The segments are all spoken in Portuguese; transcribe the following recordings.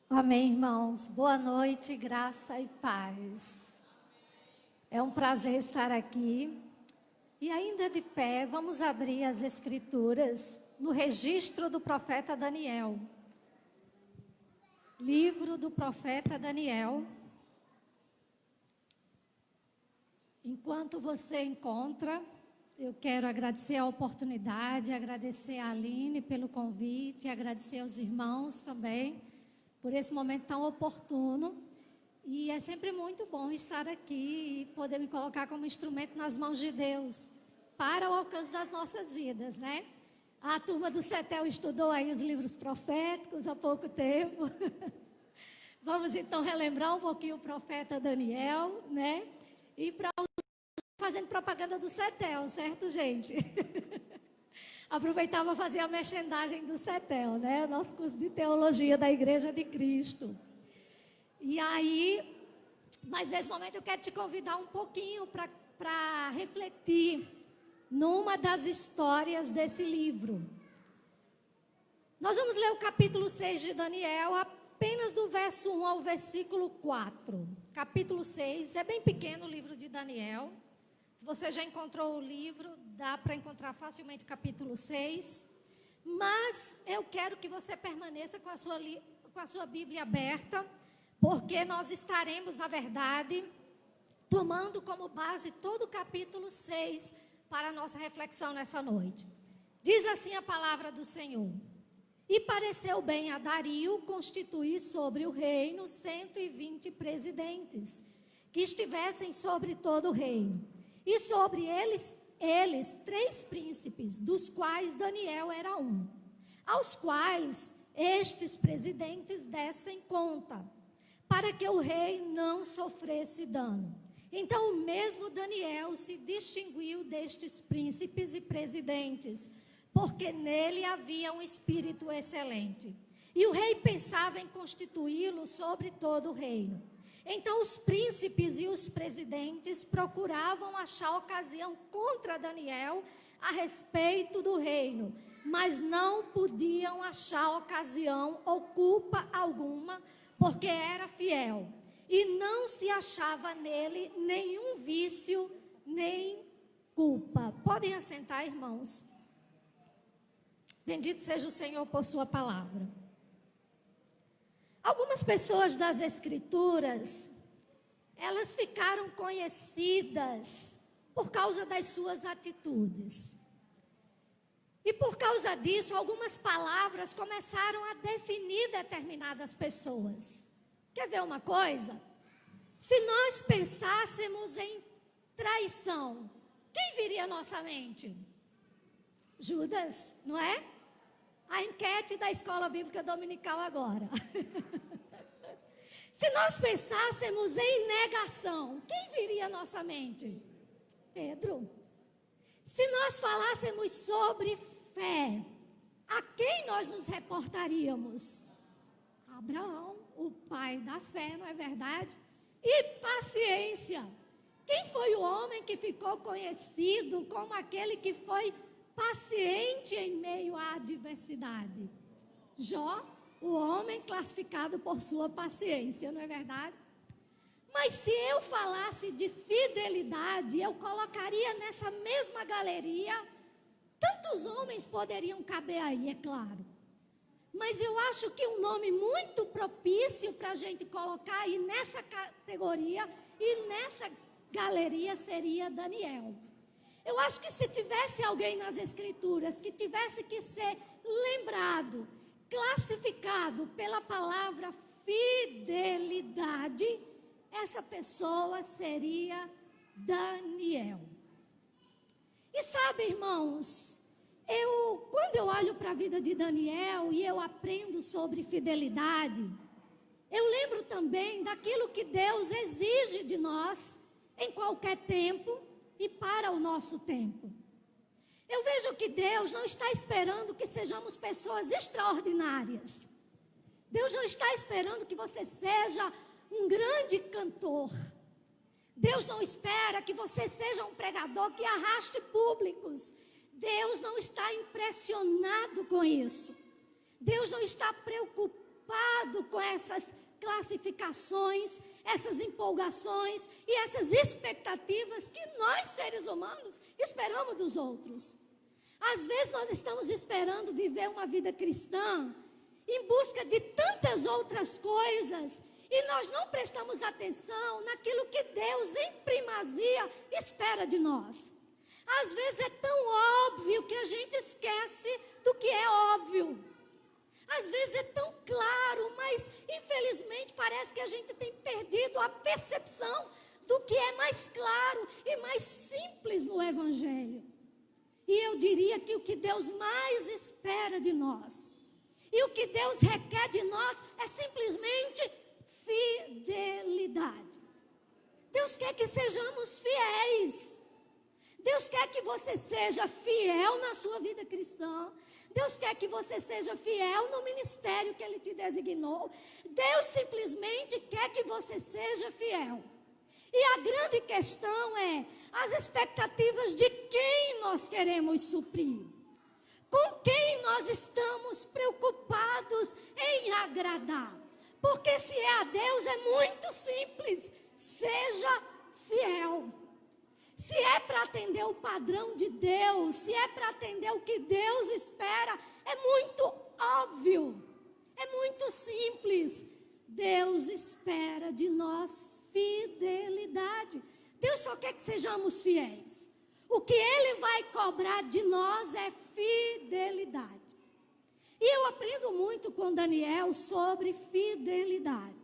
Amém, irmãos. Boa noite, graça e paz. É um prazer estar aqui. E ainda de pé, vamos abrir as escrituras no registro do profeta Daniel. Livro do profeta Daniel. Enquanto você encontra, eu quero agradecer a oportunidade, agradecer a Aline pelo convite, agradecer aos irmãos também por esse momento tão oportuno. E é sempre muito bom estar aqui e poder me colocar como instrumento nas mãos de Deus para o alcance das nossas vidas, né? A turma do CETEL estudou aí os livros proféticos há pouco tempo. Vamos então relembrar um pouquinho o profeta Daniel, né? E para fazendo propaganda do CETEL, certo, gente? Aproveitava para fazer a merchandising do CETEL, né? Nosso curso de teologia da Igreja de Cristo. E aí, mas nesse momento eu quero te convidar um pouquinho para refletir numa das histórias desse livro. Nós vamos ler o capítulo 6 de Daniel, apenas do verso 1 ao versículo 4. Capítulo 6, é bem pequeno o livro de Daniel. Se você já encontrou o livro, dá para encontrar facilmente o capítulo 6. Mas eu quero que você permaneça com a sua Bíblia aberta, porque nós estaremos, na verdade, tomando como base todo o capítulo 6 para a nossa reflexão nessa noite. Diz assim a palavra do Senhor: E pareceu bem a Dario constituir sobre o reino 120 presidentes, que estivessem sobre todo o reino. E sobre eles 3 príncipes, dos quais Daniel era um, aos quais estes presidentes dessem conta, para que o rei não sofresse dano. Então o mesmo Daniel se distinguiu destes príncipes e presidentes, porque nele havia um espírito excelente. E o rei pensava em constituí-lo sobre todo o reino. Então os príncipes e os presidentes procuravam achar ocasião contra Daniel a respeito do reino, mas não podiam achar ocasião ou culpa alguma, porque era fiel. E não se achava nele nenhum vício, nem culpa. Podem assentar, irmãos. Bendito seja o Senhor por sua palavra. Algumas pessoas das Escrituras, elas ficaram conhecidas por causa das suas atitudes. E por causa disso, algumas palavras começaram a definir determinadas pessoas. Quer ver uma coisa? Se nós pensássemos em traição, quem viria à nossa mente? Judas, não é? A enquete da Escola Bíblica Dominical agora. Se nós pensássemos em negação, quem viria à nossa mente? Pedro. Se nós falássemos sobre fé, a quem nós nos reportaríamos? Abraão, o pai da fé, não é verdade? E paciência. Quem foi o homem que ficou conhecido como aquele que foi paciente em meio à adversidade? Jó, o homem classificado por sua paciência, não é verdade? Mas se eu falasse de fidelidade, eu colocaria nessa mesma galeria, tantos homens poderiam caber aí, é claro. Mas eu acho que um nome muito propício para a gente colocar aí nessa categoria e nessa galeria seria Daniel. Eu acho que se tivesse alguém nas Escrituras que tivesse que ser lembrado, classificado pela palavra fidelidade, essa pessoa seria Daniel. E sabe, irmãos, quando eu olho para a vida de Daniel e eu aprendo sobre fidelidade, eu lembro também daquilo que Deus exige de nós em qualquer tempo e para o nosso tempo. Eu vejo que Deus não está esperando que sejamos pessoas extraordinárias. Deus não está esperando que você seja um grande cantor. Deus não espera que você seja um pregador que arraste públicos. Deus não está impressionado com isso. Deus não está preocupado preocupado com essas classificações, essas empolgações e essas expectativas que nós, seres humanos, esperamos dos outros. Às vezes nós estamos esperando viver uma vida cristã em busca de tantas outras coisas e nós não prestamos atenção naquilo que Deus, em primazia, espera de nós. Às vezes é tão óbvio que a gente esquece do que é óbvio. Às vezes é tão claro, mas infelizmente parece que a gente tem perdido a percepção do que é mais claro e mais simples no Evangelho. E eu diria que o que Deus mais espera de nós, e o que Deus requer de nós, é simplesmente fidelidade. Deus quer que sejamos fiéis. Deus quer que você seja fiel na sua vida cristã. Deus quer que você seja fiel no ministério que Ele te designou. Deus simplesmente quer que você seja fiel. E a grande questão é as expectativas de quem nós queremos suprir. Com quem nós estamos preocupados em agradar. Porque se é a Deus é muito simples. Seja fiel. Se é para atender o padrão de Deus, se é para atender o que Deus espera, é muito óbvio, é muito simples. Deus espera de nós fidelidade. Deus só quer que sejamos fiéis. O que Ele vai cobrar de nós é fidelidade. E eu aprendo muito com Daniel sobre fidelidade.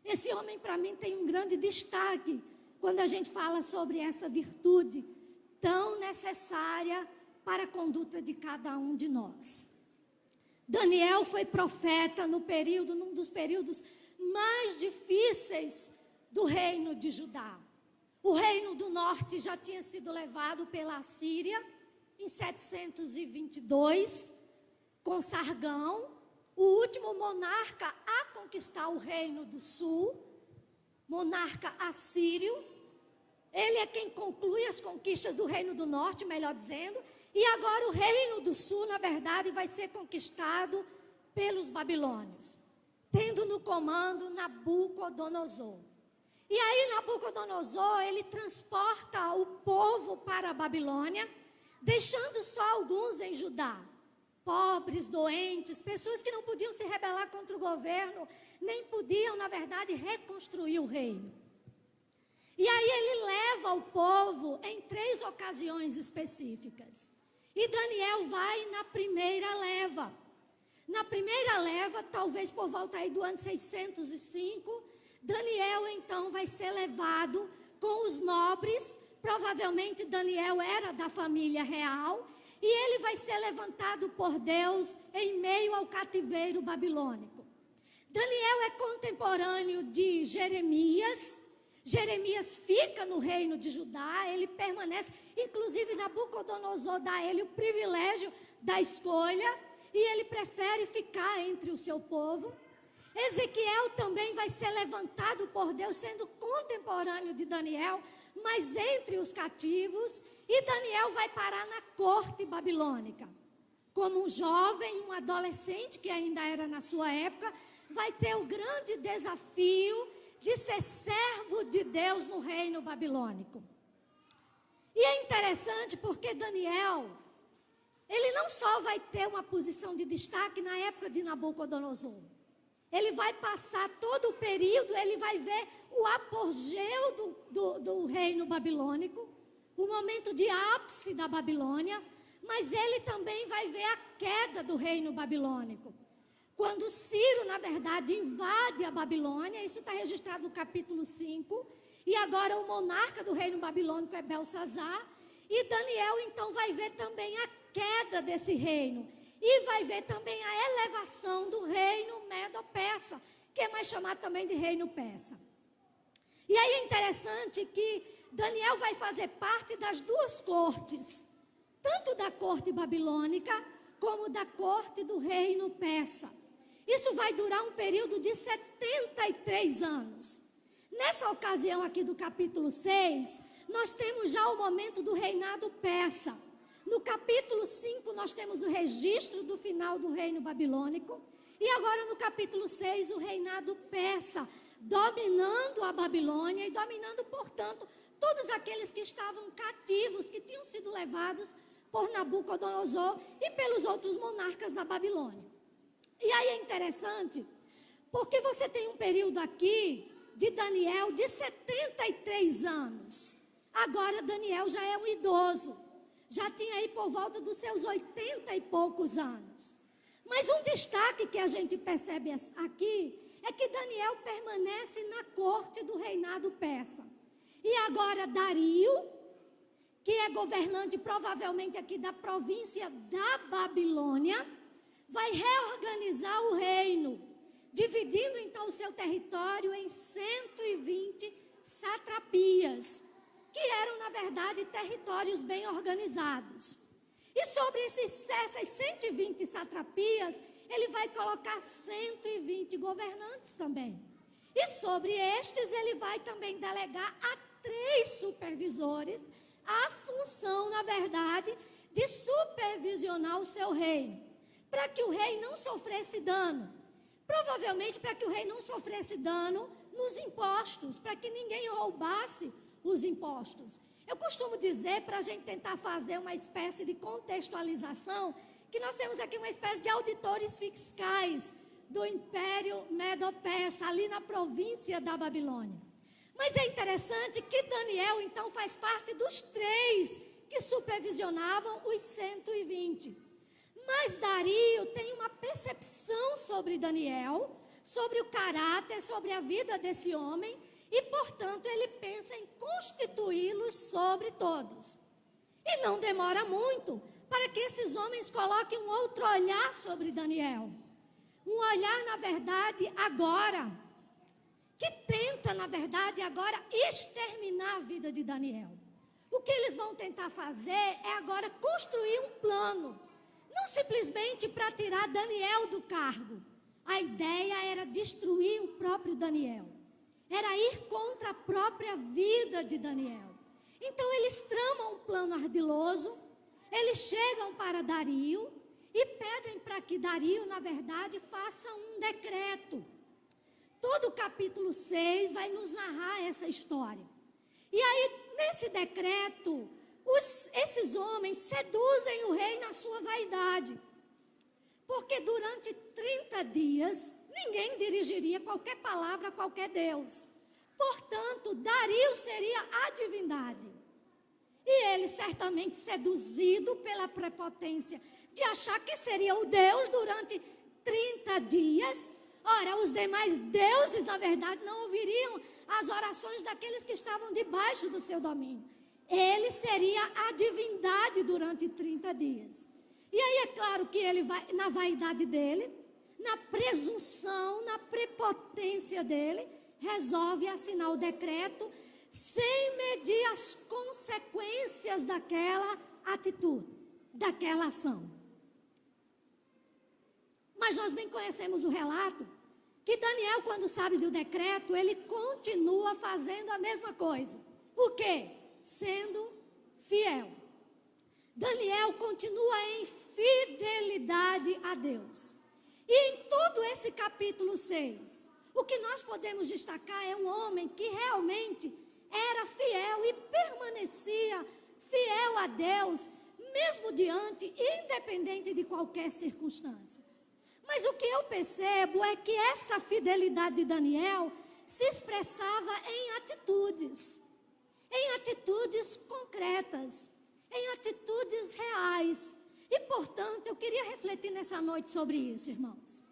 Esse homem, para mim, tem um grande destaque quando a gente fala sobre essa virtude tão necessária para a conduta de cada um de nós. Daniel foi profeta num dos períodos mais difíceis do reino de Judá. O reino do norte já tinha sido levado pela Assíria em 722, com Sargão, o último monarca a conquistar o reino do sul, monarca assírio. Ele é quem conclui as conquistas do reino do norte, melhor dizendo. E agora o reino do sul, na verdade, vai ser conquistado pelos babilônios, tendo no comando Nabucodonosor. E aí Nabucodonosor, ele transporta o povo para a Babilônia, deixando só alguns em Judá. Pobres, doentes, pessoas que não podiam se rebelar contra o governo, nem podiam, na verdade, reconstruir o reino. E aí ele leva o povo em 3 ocasiões específicas. E Daniel vai na primeira leva. Na primeira leva, talvez por volta aí do ano 605, Daniel então vai ser levado com os nobres. Provavelmente Daniel era da família real. E ele vai ser levantado por Deus em meio ao cativeiro babilônico. Daniel é contemporâneo de Jeremias. Jeremias fica no reino de Judá, ele permanece, inclusive Nabucodonosor dá a ele o privilégio da escolha, e ele prefere ficar entre o seu povo. Ezequiel também vai ser levantado por Deus, sendo contemporâneo de Daniel, mas entre os cativos, e Daniel vai parar na corte babilônica. Como um jovem, um adolescente, que ainda era na sua época, vai ter o grande desafio de ser servo de Deus no reino babilônico. E é interessante porque Daniel, ele não só vai ter uma posição de destaque na época de Nabucodonosor, ele vai passar todo o período, ele vai ver o apogeu do reino babilônico, o momento de ápice da Babilônia, mas ele também vai ver a queda do reino babilônico. Quando Ciro, na verdade, invade a Babilônia, isso está registrado no capítulo 5, e agora o monarca do reino babilônico é Belsazar, e Daniel então vai ver também a queda desse reino, e vai ver também a elevação do reino medo-persa, que é mais chamado também de reino persa. E aí é interessante que Daniel vai fazer parte das 2 cortes, tanto da corte babilônica, como da corte do reino persa. Isso vai durar um período de 73 anos. Nessa ocasião aqui do capítulo 6, nós temos já o momento do reinado persa. No capítulo 5, nós temos o registro do final do reino babilônico. E agora no capítulo 6, o reinado persa, dominando a Babilônia e dominando, portanto, todos aqueles que estavam cativos, que tinham sido levados por Nabucodonosor e pelos outros monarcas da Babilônia. E aí é interessante, porque você tem um período aqui de Daniel de 73 anos. Agora Daniel já é um idoso, já tinha aí por volta dos seus 80 e poucos anos. Mas um destaque que a gente percebe aqui é que Daniel permanece na corte do reinado persa. E agora Dario, que é governante provavelmente aqui da província da Babilônia, vai reorganizar o reino, dividindo então o seu território em 120 satrapias, que eram na verdade territórios bem organizados. E sobre essas 120 satrapias, ele vai colocar 120 governantes também. E sobre estes, ele vai também delegar a 3 supervisores a função, na verdade, de supervisionar o seu reino, para que o rei não sofresse dano. Provavelmente para que o rei não sofresse dano nos impostos, para que ninguém roubasse os impostos. Eu costumo dizer, para a gente tentar fazer uma espécie de contextualização, que nós temos aqui uma espécie de auditores fiscais do Império Medo-Persa, ali na província da Babilônia. Mas é interessante que Daniel, então, faz parte dos 3 que supervisionavam os 120. Mas Dario tem uma percepção sobre Daniel, sobre o caráter, sobre a vida desse homem, e, portanto, ele pensa em constituí-los sobre todos. E não demora muito para que esses homens coloquem um outro olhar sobre Daniel. Um olhar, na verdade, agora, que tenta, na verdade, agora exterminar a vida de Daniel. O que eles vão tentar fazer é agora construir um plano, não simplesmente para tirar Daniel do cargo. A ideia era destruir o próprio Daniel. Era ir contra a própria vida de Daniel. Então eles tramam um plano ardiloso, eles chegam para Dario e pedem para que Dario, na verdade, faça um decreto. Todo o capítulo 6 vai nos narrar essa história. E aí, nesse decreto, esses homens seduzem o rei na sua vaidade. Porque durante 30 dias, ninguém dirigiria qualquer palavra a qualquer Deus. Portanto, Dario seria a divindade. E ele, certamente seduzido pela prepotência de achar que seria o Deus durante 30 dias. Ora, os demais deuses, na verdade, não ouviriam as orações daqueles que estavam debaixo do seu domínio. Ele seria a divindade durante 30 dias. E aí é claro que ele vai, na vaidade dele, na presunção, na prepotência dele, resolve assinar o decreto sem medir as consequências daquela atitude, daquela ação. Mas nós bem conhecemos o relato, que Daniel, quando sabe do decreto, ele continua fazendo a mesma coisa. O quê? Sendo fiel. Daniel continua em fidelidade a Deus. E em todo esse capítulo 6, o que nós podemos destacar é um homem que realmente era fiel e permanecia fiel a Deus, mesmo diante, independente de qualquer circunstância. Mas o que eu percebo é que essa fidelidade de Daniel se expressava em atitudes concretas, em atitudes reais. E, portanto, eu queria refletir nessa noite sobre isso, irmãos.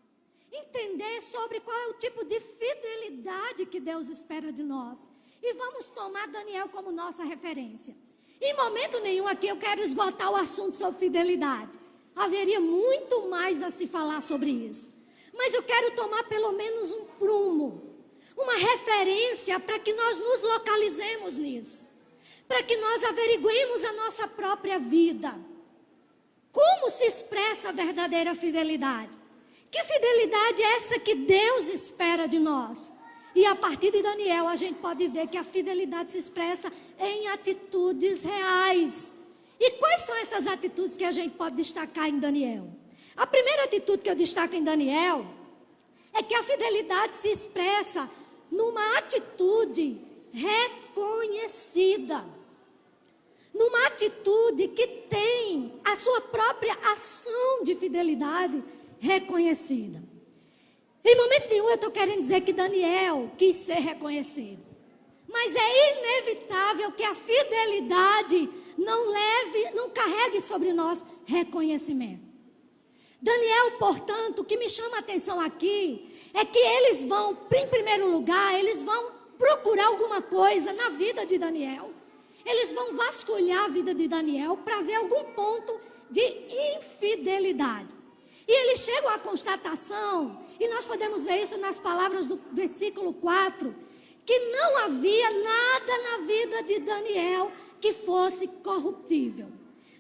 Entender sobre qual é o tipo de fidelidade que Deus espera de nós. E vamos tomar Daniel como nossa referência. Em momento nenhum aqui eu quero esgotar o assunto sobre fidelidade. Haveria muito mais a se falar sobre isso. Mas eu quero tomar pelo menos um prumo, uma referência para que nós nos localizemos nisso. Para que nós averiguemos a nossa própria vida. Como se expressa a verdadeira fidelidade? Que fidelidade é essa que Deus espera de nós? E a partir de Daniel a gente pode ver que a fidelidade se expressa em atitudes reais. E quais são essas atitudes que a gente pode destacar em Daniel? A primeira atitude que eu destaco em Daniel É que a fidelidade se expressa numa atitude reconhecida. Numa atitude que tem a sua própria ação de fidelidade reconhecida. Em momento nenhum eu estou querendo dizer que Daniel quis ser reconhecido. Mas é inevitável que a fidelidade não carregue sobre nós reconhecimento. Daniel, portanto, o que me chama a atenção aqui é que eles vão, em primeiro lugar, eles vão procurar alguma coisa na vida de Daniel. Eles vão vasculhar a vida de Daniel para ver algum ponto de infidelidade. E eles chegam à constatação, e nós podemos ver isso nas palavras do versículo 4, que não havia nada na vida de Daniel que fosse corruptível.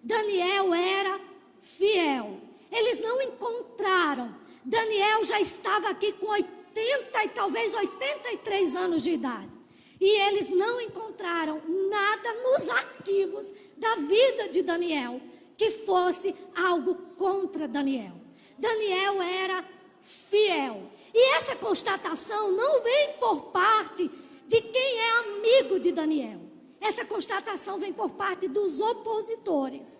Daniel era fiel. Eles não encontraram. Daniel já estava aqui com 80 e talvez 83 anos de idade. E eles não encontraram nada nos arquivos da vida de Daniel que fosse algo contra Daniel. Daniel era fiel. E essa constatação não vem por parte de quem é amigo de Daniel. Essa constatação vem por parte dos opositores.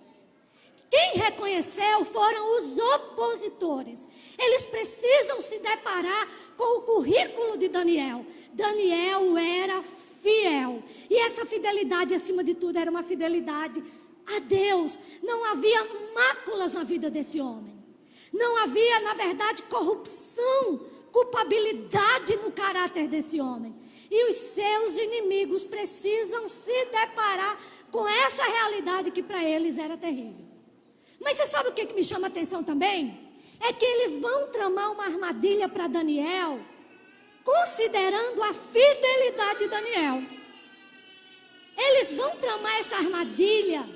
Quem reconheceu foram os opositores. Eles precisam se deparar com o currículo de Daniel. Daniel era fiel. E essa fidelidade, acima de tudo, era uma fidelidade a Deus. Não havia máculas na vida desse homem. Não havia, na verdade, corrupção, culpabilidade no caráter desse homem. E os seus inimigos precisam se deparar com essa realidade que para eles era terrível. Mas você sabe o que me chama a atenção também? É que eles vão tramar uma armadilha para Daniel, considerando a fidelidade de Daniel. Eles vão tramar essa armadilha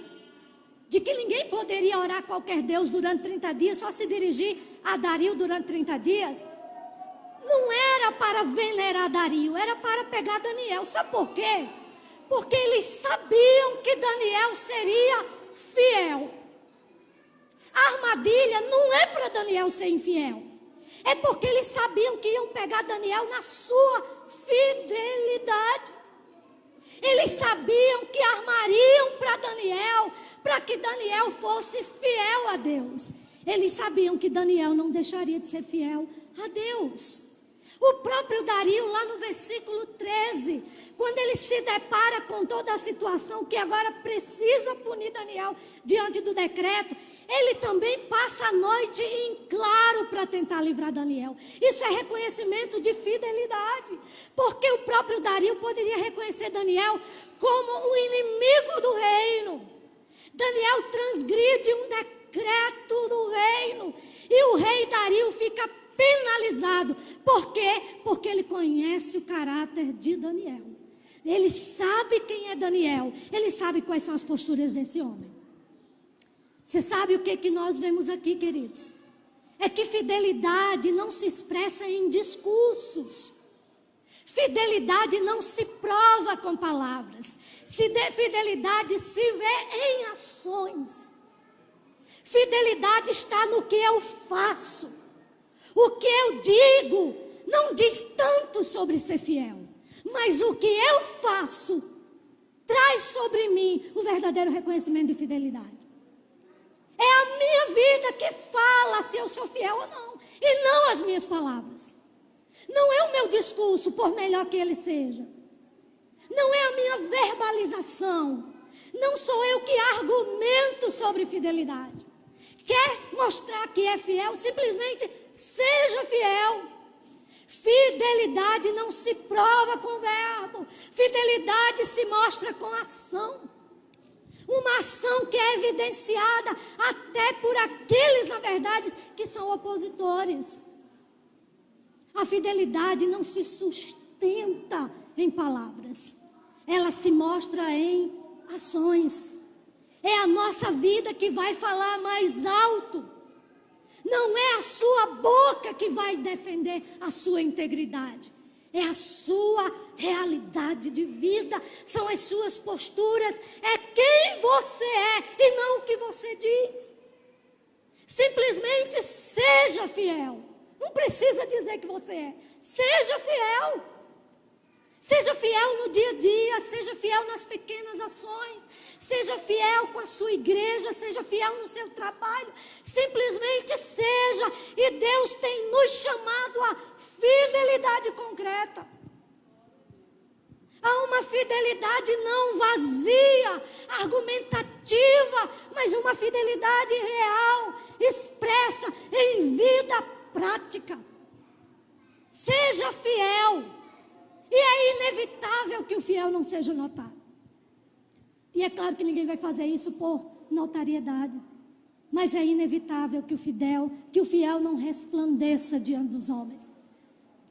de que ninguém poderia orar a qualquer Deus durante 30 dias, só se dirigir a Dario durante 30 dias. Não era para venerar Dario, era para pegar Daniel. Sabe por quê? Porque eles sabiam que Daniel seria fiel. A armadilha não é para Daniel ser infiel. É porque eles sabiam que iam pegar Daniel na sua fidelidade. Eles sabiam que armariam para Daniel, para que Daniel fosse fiel a Deus. Eles sabiam que Daniel não deixaria de ser fiel a Deus. O próprio Dario, lá no versículo 13, quando ele se depara com toda a situação que agora precisa punir Daniel diante do decreto, ele também passa a noite em claro para tentar livrar Daniel. Isso é reconhecimento de fidelidade, porque o próprio Dario poderia reconhecer Daniel como um inimigo do reino. Daniel transgride um decreto do reino e o rei Dario fica penalizado. Por quê? Porque ele conhece o caráter de Daniel. Ele sabe quem é Daniel. Ele sabe quais são as posturas desse homem. Você sabe o que nós vemos aqui, queridos? É que fidelidade não se expressa em discursos. Fidelidade não se prova com palavras. Fidelidade se vê em ações. Fidelidade está no que eu faço. O que eu digo não diz tanto sobre ser fiel, mas o que eu faço traz sobre mim o verdadeiro reconhecimento de fidelidade. É a minha vida que fala se eu sou fiel ou não, e não as minhas palavras. Não é o meu discurso, por melhor que ele seja. Não é a minha verbalização. Não sou eu que argumento sobre fidelidade. Quer mostrar que é fiel? Simplesmente seja fiel. Fidelidade não se prova com verbo. Fidelidade se mostra com ação. Uma ação que é evidenciada até por aqueles, na verdade, que são opositores. A fidelidade não se sustenta em palavras. Ela se mostra em ações. É a nossa vida que vai falar mais alto. Não é a sua boca que vai defender a sua integridade. É a sua realidade de vida. São as suas posturas. É quem você é e não o que você diz. Simplesmente seja fiel. Não precisa dizer que você é. Seja fiel. Seja fiel no dia a dia, seja fiel nas pequenas ações, seja fiel com a sua igreja, seja fiel no seu trabalho, simplesmente seja. E Deus tem nos chamado a fidelidade concreta, a uma fidelidade não vazia, argumentativa, mas uma fidelidade real, expressa em vida prática. Seja fiel. E é inevitável que o fiel não seja notado. E é claro que ninguém vai fazer isso por notariedade. Mas é inevitável que o fiel não resplandeça diante dos homens.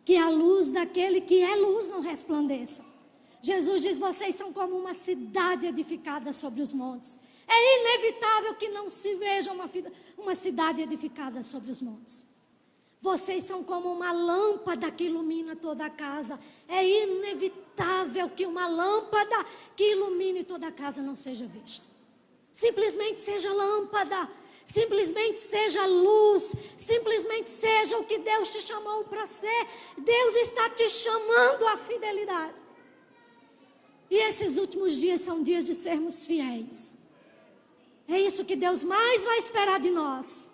Que a luz daquele que é luz não resplandeça. Jesus diz, vocês são como uma cidade edificada sobre os montes. É inevitável que não se veja uma cidade edificada sobre os montes. Vocês são como uma lâmpada que ilumina toda a casa. É inevitável que uma lâmpada que ilumine toda a casa não seja vista. Simplesmente seja lâmpada, simplesmente seja luz, simplesmente seja o que Deus te chamou para ser. Deus está te chamando à fidelidade. E esses últimos dias são dias de sermos fiéis. É isso que Deus mais vai esperar de nós.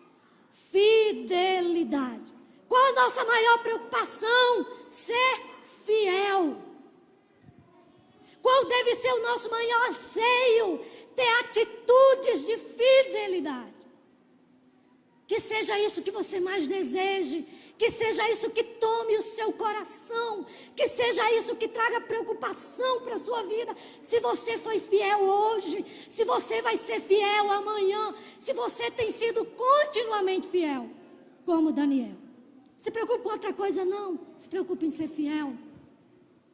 Fidelidade. Qual a nossa maior preocupação? Ser fiel. Qual deve ser o nosso maior anseio? Ter atitudes de fidelidade. Que seja isso que você mais deseje. Que seja isso que tome o seu coração. Que seja isso que traga preocupação para a sua vida. Se você foi fiel hoje. Se você vai ser fiel amanhã. Se você tem sido continuamente fiel. Como Daniel. Se preocupe com outra coisa, não. Se preocupe em ser fiel.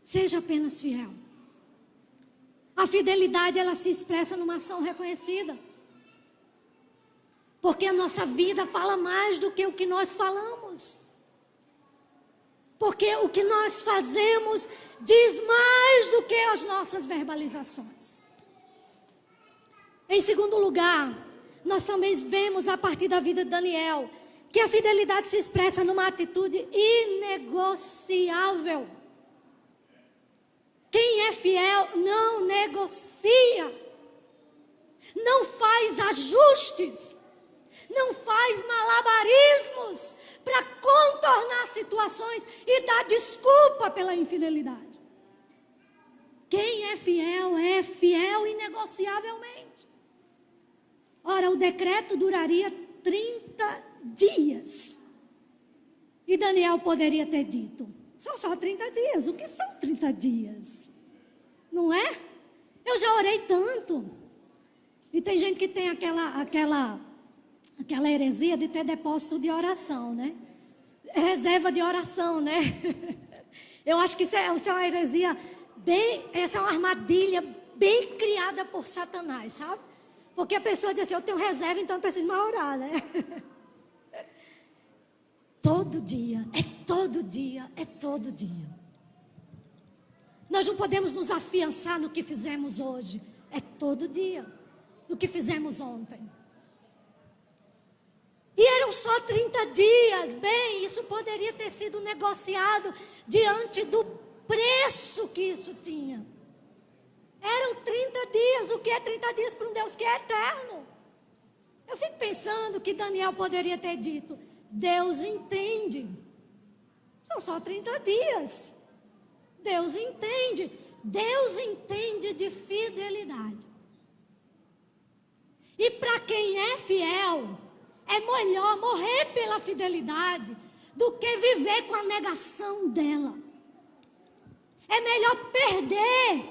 Seja apenas fiel. A fidelidade, ela se expressa numa ação reconhecida. Porque a nossa vida fala mais do que o que nós falamos. Porque o que nós fazemos diz mais do que as nossas verbalizações. Em segundo lugar, nós também vemos a partir da vida de Daniel que a fidelidade se expressa numa atitude inegociável. Quem é fiel não negocia, não faz ajustes, não faz malabarismos para contornar situações e dar desculpa pela infidelidade. Quem é fiel inegociavelmente. Ora, o decreto duraria 30 dias. E Daniel poderia ter dito, são só 30 dias. O que são 30 dias? Não é? Eu já orei tanto. E tem gente que tem aquela heresia de ter depósito de oração, né? Reserva de oração, né? Eu acho que isso é uma heresia essa é uma armadilha bem criada por Satanás, sabe? Porque a pessoa diz assim, eu tenho reserva, então eu preciso mais orar, né? Todo dia, é todo dia, é todo dia. Nós não podemos nos afiançar no que fizemos hoje. É todo dia, no que fizemos ontem. E eram só 30 dias. Bem, isso poderia ter sido negociado diante do preço que isso tinha. Eram 30 dias. O que é 30 dias para um Deus que é eterno? Eu fico pensando que Daniel poderia ter dito, Deus entende. São só 30 dias. Deus entende. Deus entende de fidelidade. E para quem é fiel, é melhor morrer pela fidelidade do que viver com a negação dela. É melhor perder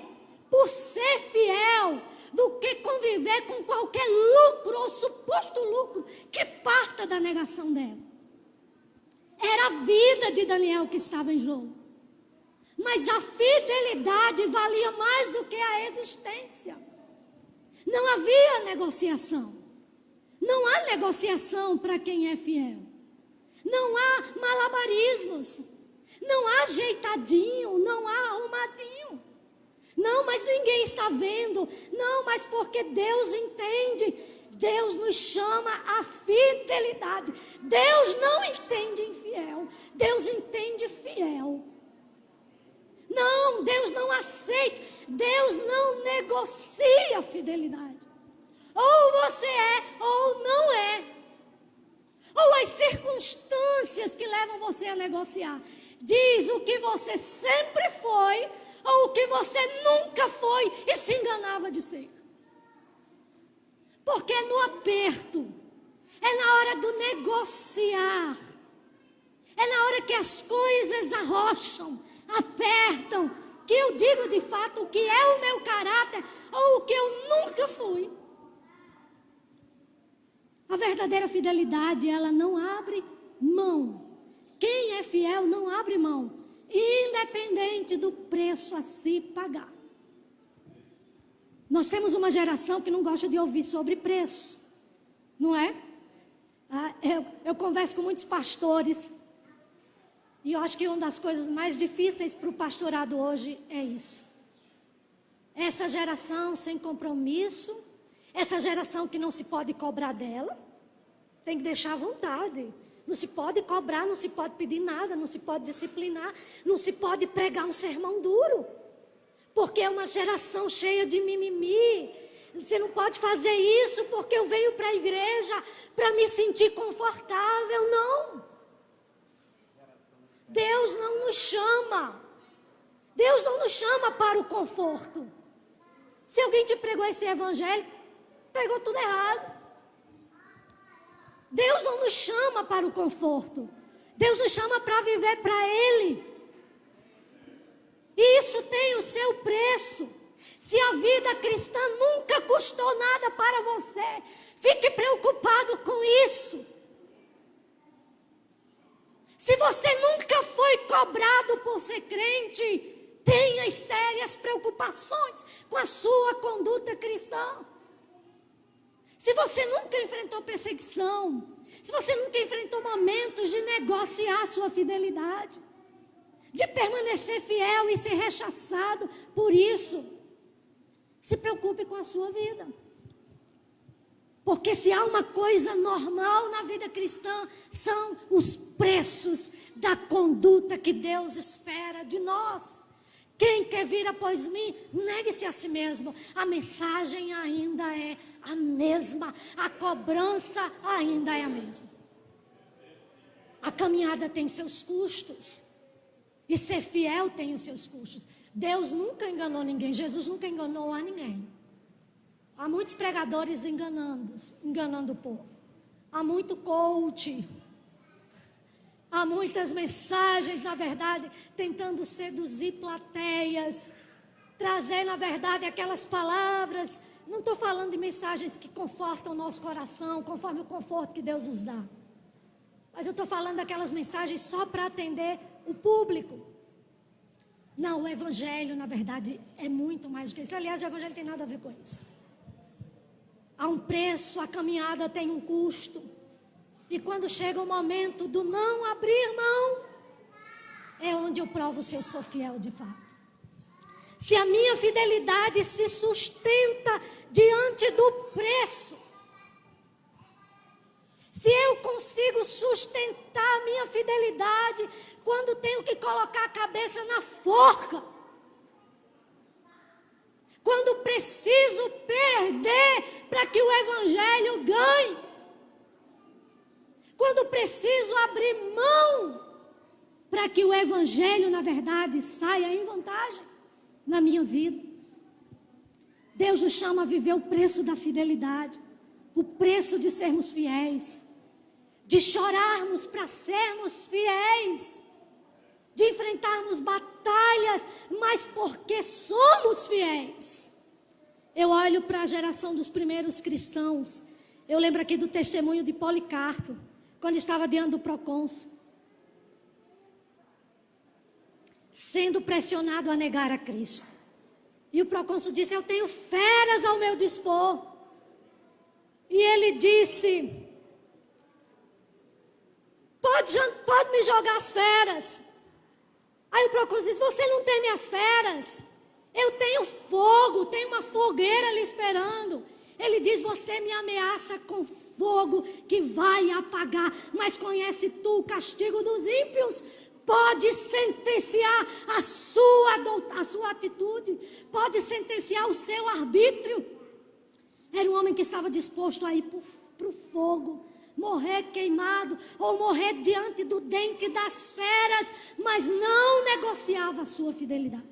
por ser fiel do que conviver com qualquer lucro ou suposto lucro que parta da negação dela. Era a vida de Daniel que estava em jogo. Mas a fidelidade valia mais do que a existência. Não havia negociação. Não há negociação para quem é fiel. Não há malabarismos. Não há ajeitadinho, não há arrumadinho. Não, mas ninguém está vendo. Não, mas porque Deus entende. Deus nos chama à fidelidade. Deus não entende infiel, Deus entende fiel. Não, Deus não aceita, Deus não negocia a fidelidade. Ou você é, ou não é. Ou as circunstâncias que levam você a negociar. Diz o que você sempre foi, ou o que você nunca foi e se enganava de ser. Porque é no aperto, é na hora do negociar, é na hora que as coisas arrocham, apertam, que eu digo de fato o que é o meu caráter ou o que eu nunca fui. A verdadeira fidelidade, ela não abre mão. Quem é fiel não abre mão, independente do preço a se pagar. Nós temos uma geração que não gosta de ouvir sobre preço, não é? Eu converso com muitos pastores, e eu acho que uma das coisas mais difíceis para o pastorado hoje é isso. Essa geração sem compromisso, essa geração que não se pode cobrar dela, tem que deixar à vontade. Não se pode cobrar, não se pode pedir nada, não se pode disciplinar, não se pode pregar um sermão duro. Porque é uma geração cheia de mimimi. Você não pode fazer isso porque eu venho para a igreja para me sentir confortável. Não. Deus não nos chama. Deus não nos chama para o conforto. Se alguém te pregou esse evangelho, pregou tudo errado. Deus não nos chama para o conforto. Deus nos chama para viver para Ele. E isso tem o seu preço. Se a vida cristã nunca custou nada para você, fique preocupado com isso. Se você nunca foi cobrado por ser crente, tenha sérias preocupações com a sua conduta cristã. Se você nunca enfrentou perseguição, se você nunca enfrentou momentos de negociar a sua fidelidade, de permanecer fiel e ser rechaçado por isso, se preocupe com a sua vida. Porque se há uma coisa normal na vida cristã, são os preços da conduta que Deus espera de nós. Quem quer vir após mim, negue-se a si mesmo. A mensagem ainda é a mesma, a cobrança ainda é a mesma. A caminhada tem seus custos. E ser fiel tem os seus custos. Deus nunca enganou ninguém. Jesus nunca enganou a ninguém. Há muitos pregadores enganando o povo. Há muito coach. Há muitas mensagens, na verdade, tentando seduzir plateias. Trazer, na verdade, aquelas palavras. Não estou falando de mensagens que confortam o nosso coração, conforme o conforto que Deus nos dá. Mas eu estou falando daquelas mensagens só para atender o público. Não, o evangelho, na verdade, é muito mais do que isso. Aliás, o evangelho tem nada a ver com isso. Há um preço, a caminhada tem um custo. E quando chega o momento do não abrir mão, é onde eu provo se eu sou fiel de fato. Se a minha fidelidade se sustenta diante do preço, se eu consigo sustentar a minha fidelidade quando tenho que colocar a cabeça na forca, quando preciso perder para que o evangelho ganhe, quando preciso abrir mão para que o evangelho, na verdade, saia em vantagem na minha vida. Deus nos chama a viver o preço da fidelidade, o preço de sermos fiéis, de chorarmos para sermos fiéis, de enfrentarmos batalhas, mas porque somos fiéis. Eu olho para a geração dos primeiros cristãos. Eu lembro aqui do testemunho de Policarpo, quando estava diante do procônsul, sendo pressionado a negar a Cristo. E o procônsul disse: eu tenho feras ao meu dispor. E ele disse: pode me jogar as feras. Aí o procônsul disse: você não teme as feras? Eu tenho fogo, tenho uma fogueira ali esperando. Ele diz, você me ameaça com fogo que vai apagar, mas conhece tu o castigo dos ímpios? Pode sentenciar a sua atitude, pode sentenciar o seu arbítrio. Era um homem que estava disposto a ir para o fogo, morrer queimado, ou morrer diante do dente das feras, mas não negociava a sua fidelidade.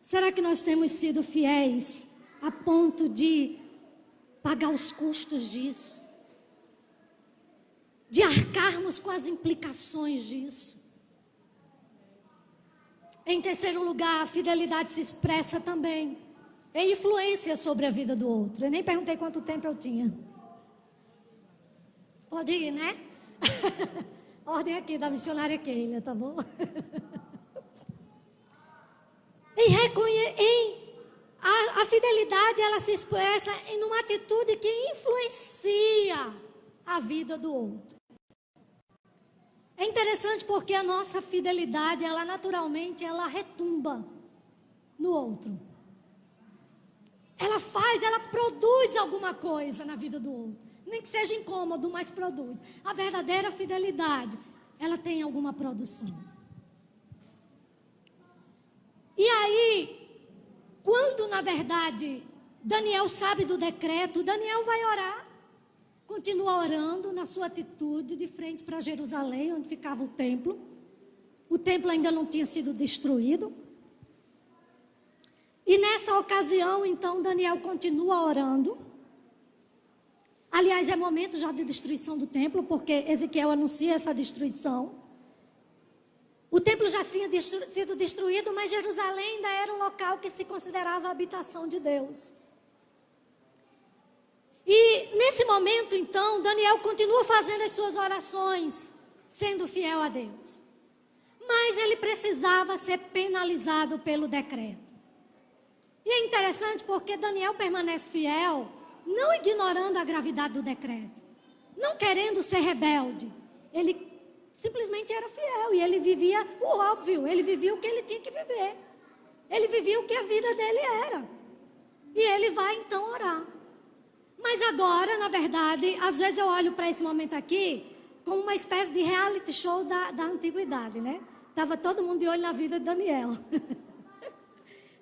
Será que nós temos sido fiéis a ponto de pagar os custos disso? De arcarmos com as implicações disso? Em terceiro lugar, a fidelidade se expressa também em influência sobre a vida do outro. Eu nem perguntei quanto tempo eu tinha. Pode ir, né? Ordem aqui da missionária Keila, tá bom? A fidelidade, ela se expressa em uma atitude que influencia a vida do outro. É interessante porque a nossa fidelidade, ela naturalmente, ela retumba no outro. Ela produz alguma coisa na vida do outro. Nem que seja incômodo, mas produz. A verdadeira fidelidade, ela tem alguma produção. E aí, quando na verdade Daniel sabe do decreto, Daniel vai orar. Continua orando na sua atitude de frente para Jerusalém, onde ficava o templo. O templo ainda não tinha sido destruído. E nessa ocasião, então, Daniel continua orando. Aliás, é momento já de destruição do templo, porque Ezequiel anuncia essa destruição. O templo já tinha sido destruído, mas Jerusalém ainda era um local que se considerava a habitação de Deus. E nesse momento, então, Daniel continua fazendo as suas orações, sendo fiel a Deus. Mas ele precisava ser penalizado pelo decreto. E é interessante porque Daniel permanece fiel, não ignorando a gravidade do decreto, não querendo ser rebelde. Ele simplesmente era fiel e ele vivia o óbvio, ele vivia o que ele tinha que viver. Ele vivia o que a vida dele era. E ele vai então orar. Mas agora, na verdade, às vezes eu olho para esse momento aqui como uma espécie de reality show da antiguidade, né? Estava todo mundo de olho na vida de Daniel.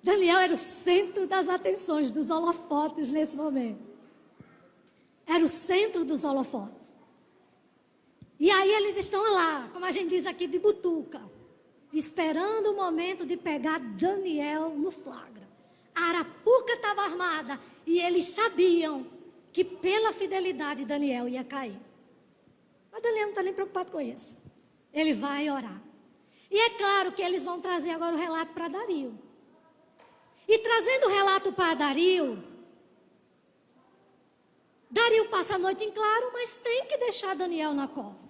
Daniel era o centro das atenções, dos holofotes nesse momento. Era o centro dos holofotes. E aí eles estão lá, como a gente diz aqui, de butuca, esperando o momento de pegar Daniel no flagra. A arapuca estava armada e eles sabiam que pela fidelidade Daniel ia cair. Mas Daniel não está nem preocupado com isso. Ele vai orar. E é claro que eles vão trazer agora o relato para Dario. E trazendo o relato para Dario passa a noite em claro, mas tem que deixar Daniel na cova.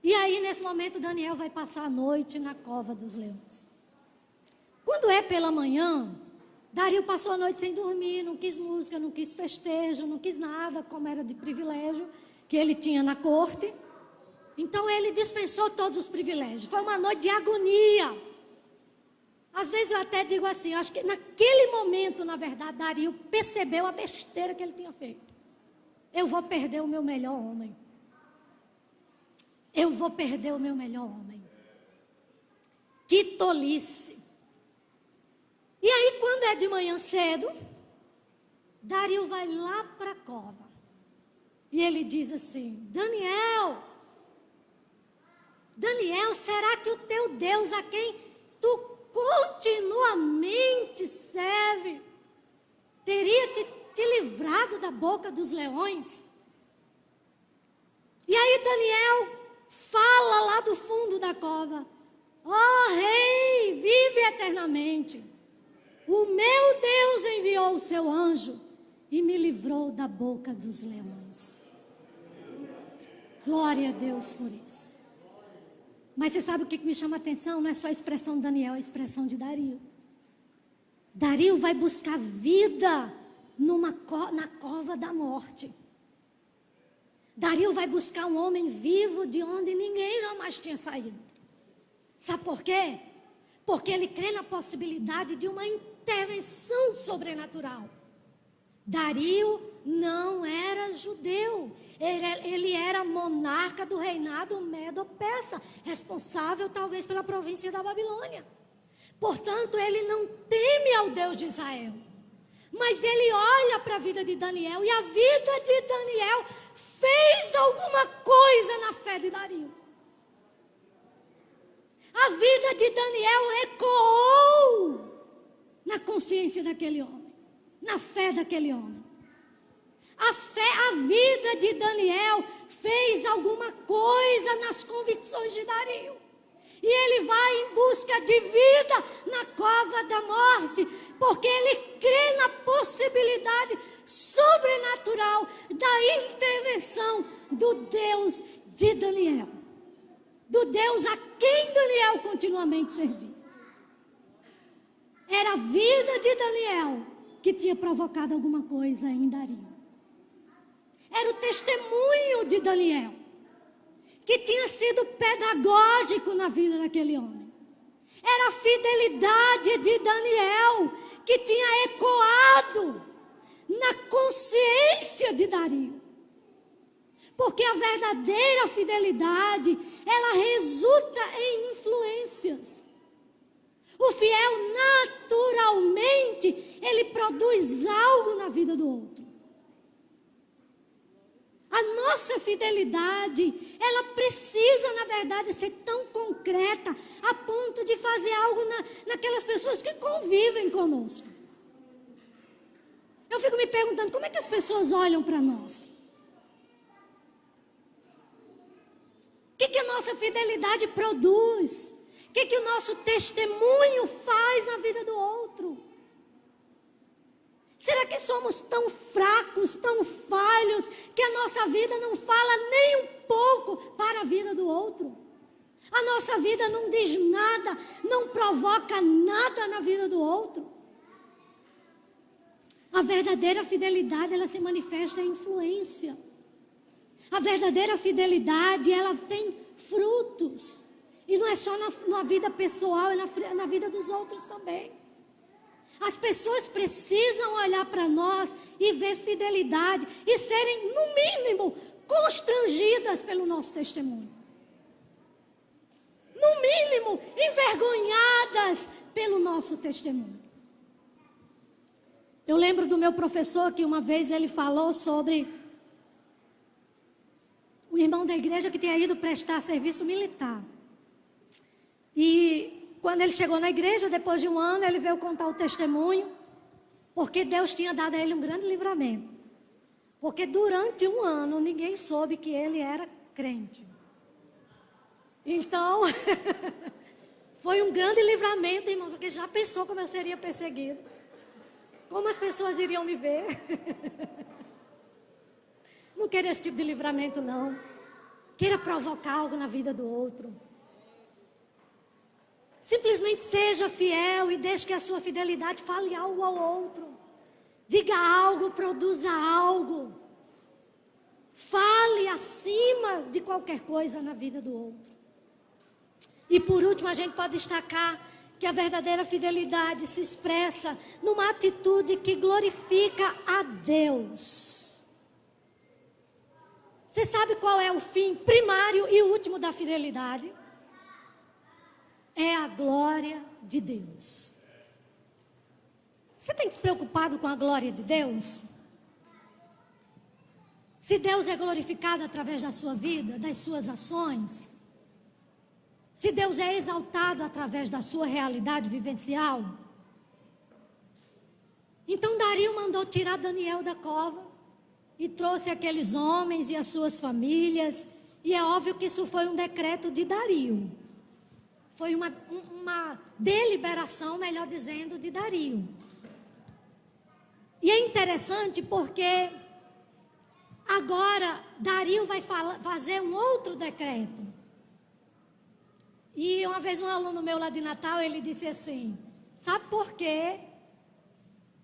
E aí, nesse momento, Daniel vai passar a noite na cova dos leões. Quando é pela manhã, Dario passou a noite sem dormir, não quis música, não quis festejo, não quis nada, como era de privilégio que ele tinha na corte. Então, ele dispensou todos os privilégios. Foi uma noite de agonia. Às vezes eu até digo assim, eu acho que naquele momento, na verdade, Dario percebeu a besteira que ele tinha feito. Eu vou perder o meu melhor homem. Eu vou perder o meu melhor homem. Que tolice. E aí, quando é de manhã cedo, Dario vai lá para a cova. E ele diz assim, Daniel, será que o teu Deus, a quem tu continuamente serve, teria te livrado da boca dos leões? E aí Daniel fala lá do fundo da cova, ó rei, vive eternamente. O meu Deus enviou o seu anjo e me livrou da boca dos leões. Glória a Deus por isso. Mas você sabe o que me chama a atenção? Não é só a expressão de Daniel, é a expressão de Dario. Dario vai buscar vida na cova da morte. Dario vai buscar um homem vivo de onde ninguém jamais tinha saído. Sabe por quê? porque ele crê na possibilidade de uma intervenção sobrenatural. Dario não era judeu, ele era monarca do reinado medo-persa, responsável talvez pela província da Babilônia. Portanto, ele não teme ao Deus de Israel, mas ele olha para a vida de Daniel, e a vida de Daniel fez alguma coisa na fé de Dario. A vida de Daniel ecoou na consciência daquele homem, na fé daquele homem. A vida de Daniel fez alguma coisa nas convicções de Dario. E ele vai em busca de vida na cova da morte, porque ele crê na possibilidade sobrenatural da intervenção do Deus de Daniel. Do Deus a quem Daniel continuamente servia. Era a vida de Daniel que tinha provocado alguma coisa em Dario. Era o testemunho de Daniel que tinha sido pedagógico na vida daquele homem. Era a fidelidade de Daniel que tinha ecoado na consciência de Dario. Porque a verdadeira fidelidade, ela resulta em influências. O fiel, naturalmente, ele produz algo na vida do outro. A nossa fidelidade, ela precisa, na verdade, ser tão concreta a ponto de fazer algo naquelas pessoas que convivem conosco. Eu fico me perguntando, como é que as pessoas olham para nós? O que a nossa fidelidade produz? O que o nosso testemunho faz na vida do outro? Será que somos tão fracos, tão falhos, que a nossa vida não fala nem um pouco para a vida do outro? A nossa vida não diz nada, não provoca nada na vida do outro? A verdadeira fidelidade, ela se manifesta em influência. A verdadeira fidelidade, ela tem frutos. E não é só na vida pessoal, é na vida dos outros também. As pessoas precisam olhar para nós e ver fidelidade e serem, no mínimo, constrangidas pelo nosso testemunho. No mínimo, envergonhadas pelo nosso testemunho. Eu lembro do meu professor que uma vez ele falou sobre o irmão da igreja que tinha ido prestar serviço militar. E quando ele chegou na igreja, depois de um ano, ele veio contar o testemunho, porque Deus tinha dado a ele um grande livramento. Porque durante um ano, ninguém soube que ele era crente. Então, foi um grande livramento, irmão, porque já pensou como eu seria perseguido? Como as pessoas iriam me ver? Não queira esse tipo de livramento, não. Queira provocar algo na vida do outro. Simplesmente seja fiel e deixe que a sua fidelidade fale algo ao outro. Diga algo, produza algo. Fale acima de qualquer coisa na vida do outro. E por último, a gente pode destacar que a verdadeira fidelidade se expressa numa atitude que glorifica a Deus. Você sabe qual é o fim primário e último da fidelidade? É a glória de Deus. Você tem se preocupado com a glória de Deus? Se Deus é glorificado através da sua vida, das suas ações, se Deus é exaltado através da sua realidade vivencial, então Dario mandou tirar Daniel da cova e trouxe aqueles homens e as suas famílias, e é óbvio que isso foi um decreto de Dario. Foi uma deliberação, melhor dizendo, de Dario. E é interessante porque agora Dario vai fazer um outro decreto. E uma vez um aluno meu lá de Natal, ele disse assim, sabe por que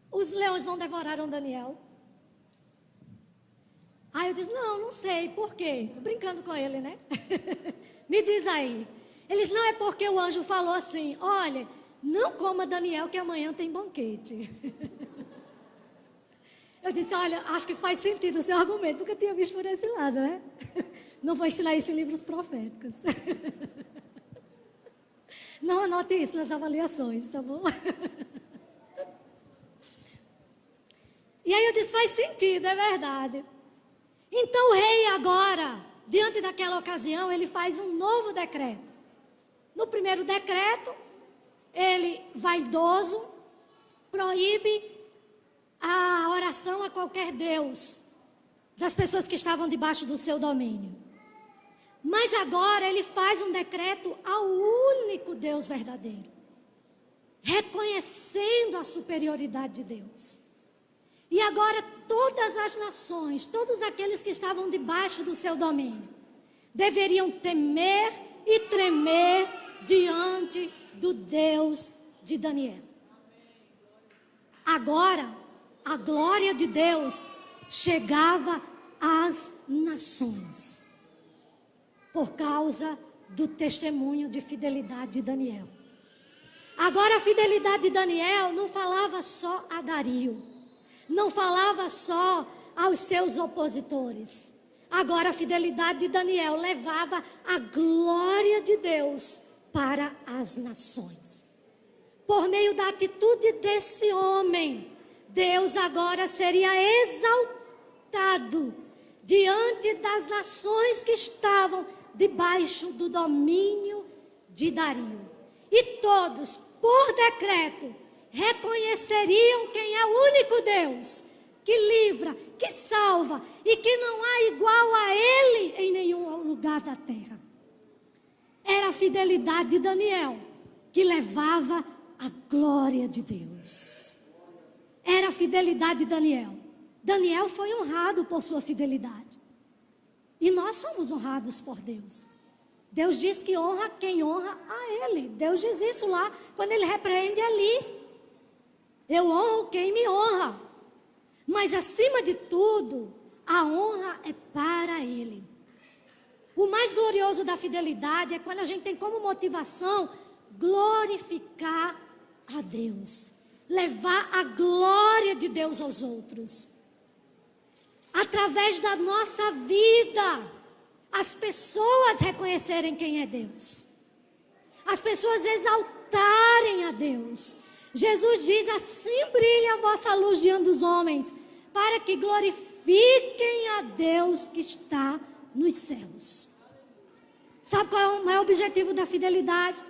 os leões não devoraram Daniel? Aí eu disse, não sei, por quê? Brincando com ele, né? Me diz aí. Eles, não, é porque o anjo falou assim, olha, não coma Daniel que amanhã tem banquete. Eu disse, olha, acho que faz sentido o seu argumento, nunca tinha visto por esse lado, né? Não vou ensinar isso em livros proféticos. Não anote isso nas avaliações, tá bom? E aí eu disse, faz sentido, é verdade. Então o rei agora, diante daquela ocasião, ele faz um novo decreto. No primeiro decreto, ele, vaidoso, proíbe a oração a qualquer Deus das pessoas que estavam debaixo do seu domínio. Mas agora ele faz um decreto ao único Deus verdadeiro, reconhecendo a superioridade de Deus. E agora todas as nações, todos aqueles que estavam debaixo do seu domínio, deveriam temer e tremer diante do Deus de Daniel. Agora, a glória de Deus chegava às nações, por causa do testemunho de fidelidade de Daniel. Agora a fidelidade de Daniel não falava só a Dario, não falava só aos seus opositores. Agora a fidelidade de Daniel levava a glória de Deus para as nações. Por meio da atitude desse homem, Deus agora seria exaltado diante das nações que estavam debaixo do domínio de Dario. E todos, por decreto, reconheceriam quem é o único Deus que livra, que salva e que não há igual a Ele em nenhum lugar da terra. Era a fidelidade de Daniel que levava a glória de Deus. Era a fidelidade de Daniel. Daniel foi honrado por sua fidelidade. E nós somos honrados por Deus. Deus diz que honra quem honra a Ele. Deus diz isso lá, quando Ele repreende ali. Eu honro quem me honra. Mas acima de tudo, a honra é para Ele. O mais glorioso da fidelidade é quando a gente tem como motivação glorificar a Deus. Levar a glória de Deus aos outros. Através da nossa vida, as pessoas reconhecerem quem é Deus. As pessoas exaltarem a Deus. Jesus diz, assim brilha a vossa luz diante dos homens, para que glorifiquem a Deus que está nos céus. Sabe qual é o maior objetivo da fidelidade?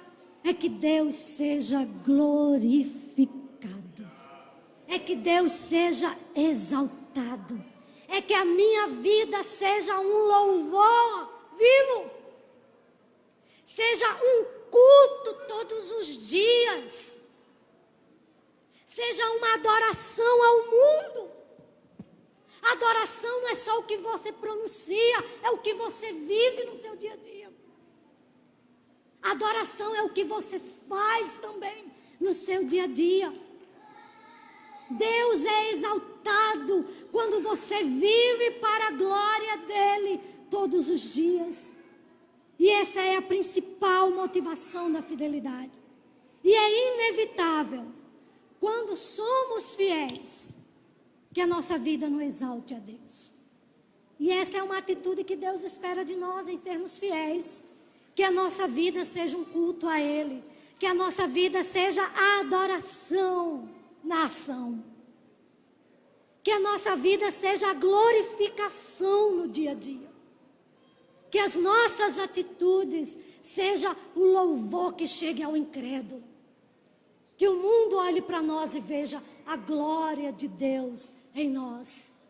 É que Deus seja glorificado. É que Deus seja exaltado. É que a minha vida seja um louvor vivo. Seja um culto todos os dias. Seja uma adoração ao mundo. Adoração não é só o que você pronuncia, é o que você vive no seu dia a dia. Adoração é o que você faz também no seu dia a dia. Deus é exaltado quando você vive para a glória dEle todos os dias. E essa é a principal motivação da fidelidade. E é inevitável, quando somos fiéis, que a nossa vida não exalte a Deus. E essa é uma atitude que Deus espera de nós, em sermos fiéis. Que a nossa vida seja um culto a Ele. Que a nossa vida seja a adoração na ação. Que a nossa vida seja a glorificação no dia a dia. Que as nossas atitudes sejam o louvor que chegue ao incrédulo. Que o mundo olhe para nós e veja a glória de Deus em nós.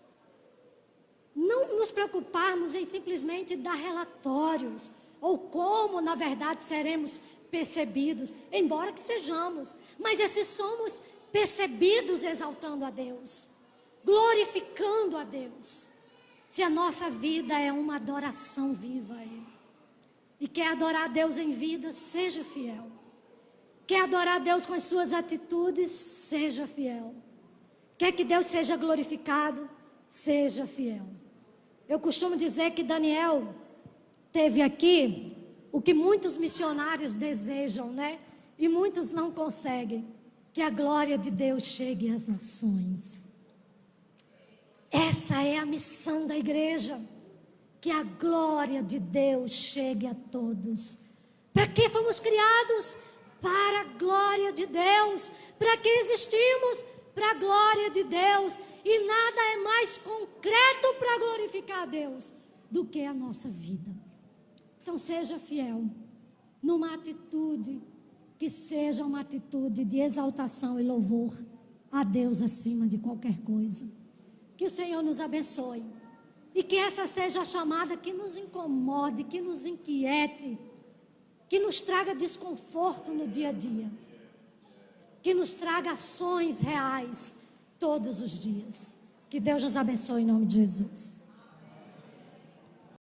Não nos preocuparmos em simplesmente dar relatórios, ou como, na verdade, seremos percebidos, embora que sejamos. Mas se somos percebidos exaltando a Deus, glorificando a Deus, se a nossa vida é uma adoração viva a Ele. E quer adorar a Deus em vida, seja fiel. Quer adorar a Deus com as suas atitudes, seja fiel. Quer que Deus seja glorificado, seja fiel. Eu costumo dizer que Daniel teve aqui o que muitos missionários desejam, né? E muitos não conseguem, que a glória de Deus chegue às nações. Essa é a missão da igreja, que a glória de Deus chegue a todos. Para que fomos criados? Para a glória de Deus. Para que existimos? Para a glória de Deus. E nada é mais concreto para glorificar a Deus do que a nossa vida. Então seja fiel numa atitude que seja uma atitude de exaltação e louvor a Deus acima de qualquer coisa. Que o Senhor nos abençoe e que essa seja a chamada que nos incomode, que nos inquiete, que nos traga desconforto no dia a dia, que nos traga ações reais todos os dias. Que Deus nos abençoe em nome de Jesus.